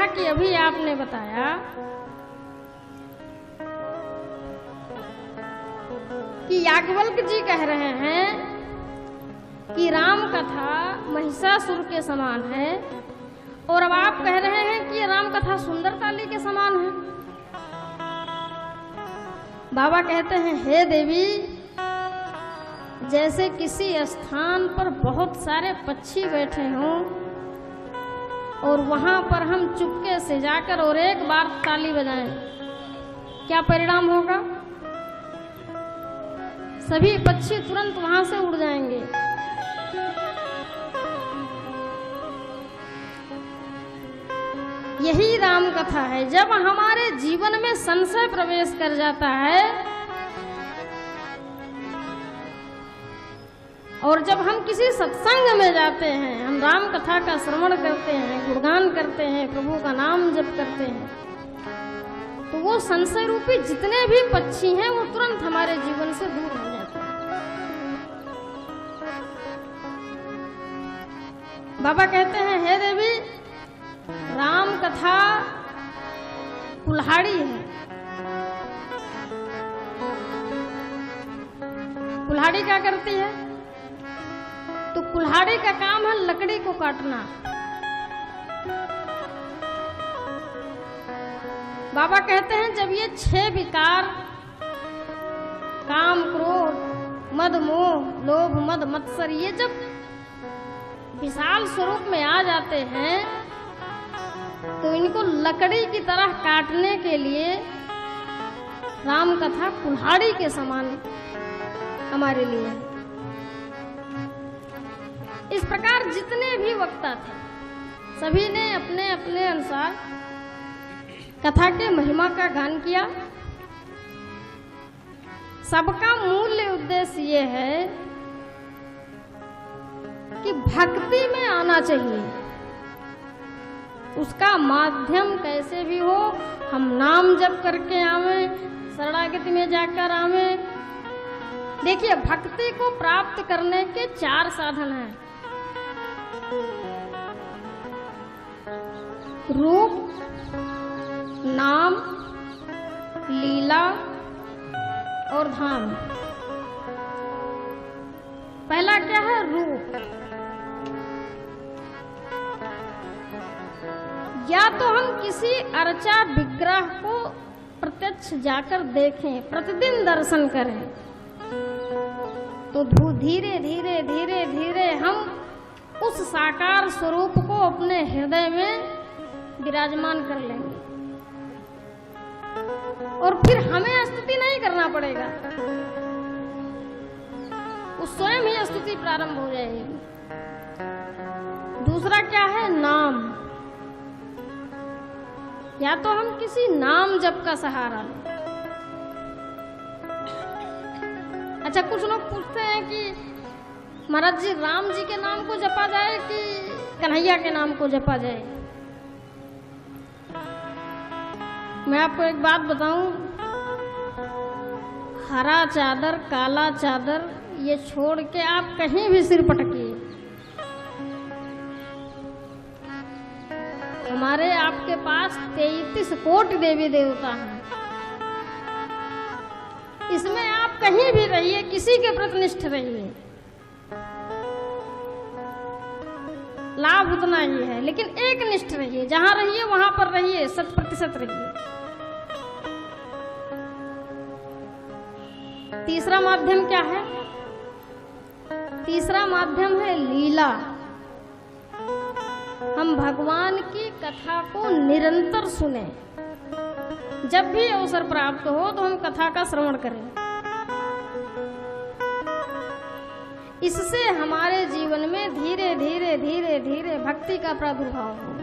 कहा कि अभी आपने बताया कि याज्ञवल्क्य जी कह रहे हैं कि राम कथा महिषासुर के समान है, और अब आप कह रहे हैं कि राम कथा सुंदरकाली के समान है। बाबा कहते हैं, हे देवी, जैसे किसी स्थान पर बहुत सारे पक्षी बैठे हों और वहां पर हम चुपके से जाकर और एक बार ताली बजाएं, क्या परिणाम होगा? सभी पक्षी तुरंत वहां से उड़ जाएंगे। यही राम कथा है। जब हमारे जीवन में संशय प्रवेश कर जाता है और जब हम किसी सत्संग में जाते हैं, हम राम कथा का श्रवण करते हैं, गुणगान करते हैं, प्रभु का नाम जप करते हैं, तो वो संशय रूपी जितने भी पक्षी हैं वो तुरंत हमारे जीवन से दूर हो जाते हैं। बाबा कहते हैं, हे देवी, राम कथा कुल्हाड़ी है। कुल्हाड़ी क्या करती है? तो कुल्हाड़ी का काम है लकड़ी को काटना। बाबा कहते हैं, जब ये 6 विकार काम, क्रोध, मद, मोह, लोभ, मद, मत्सर, ये जब विशाल स्वरूप में आ जाते हैं तो इनको लकड़ी की तरह काटने के लिए राम कथा कुल्हाड़ी के समान हमारे लिए। इस प्रकार जितने भी वक्ता थे सभी ने अपने अपने अनुसार कथा के महिमा का गान किया। सबका मूल उद्देश्य ये है कि भक्ति में आना चाहिए। उसका माध्यम कैसे भी हो, हम नाम जप करके आवे, शरणागति में जाकर आवे। देखिए, भक्ति को प्राप्त करने के 4 साधन हैं। रूप, नाम, लीला और धाम। पहला क्या है? रूप। या तो हम किसी अर्चा विग्रह को प्रत्यक्ष जाकर देखें, प्रतिदिन दर्शन करें, तो धीरे धीरे धीरे धीरे हम उस साकार स्वरूप को अपने हृदय में विराजमान कर लेंगे और फिर हमें स्तुति नहीं करना पड़ेगा, वो स्वयं ही स्तुति प्रारंभ हो जाएगी। दूसरा क्या है? नाम। या तो हम किसी नाम जप का सहारा लें। अच्छा, कुछ लोग पूछते हैं कि महाराज जी, राम जी के नाम को जपा जाए कि कन्हैया के नाम को जपा जाए? मैं आपको एक बात बताऊं, हरा चादर, काला चादर ये छोड़ के आप कहीं भी सिर पटकिए, हमारे आपके पास 33 कोटि देवी देवता हैं। इसमें आप कहीं भी रहिए, किसी के प्रति निष्ठ रहिए, लाभ उतना ही है, लेकिन एक निष्ठ रहिए। जहां रहिए वहां पर रहिए, 100% रहिए। तीसरा माध्यम क्या है? तीसरा माध्यम है लीला। हम भगवान की कथा को निरंतर सुने। जब भी अवसर प्राप्त हो तो हम कथा का श्रवण करें। इससे हमारे जीवन में धीरे धीरे धीरे धीरे भक्ति का प्रादुर्भाव होगा।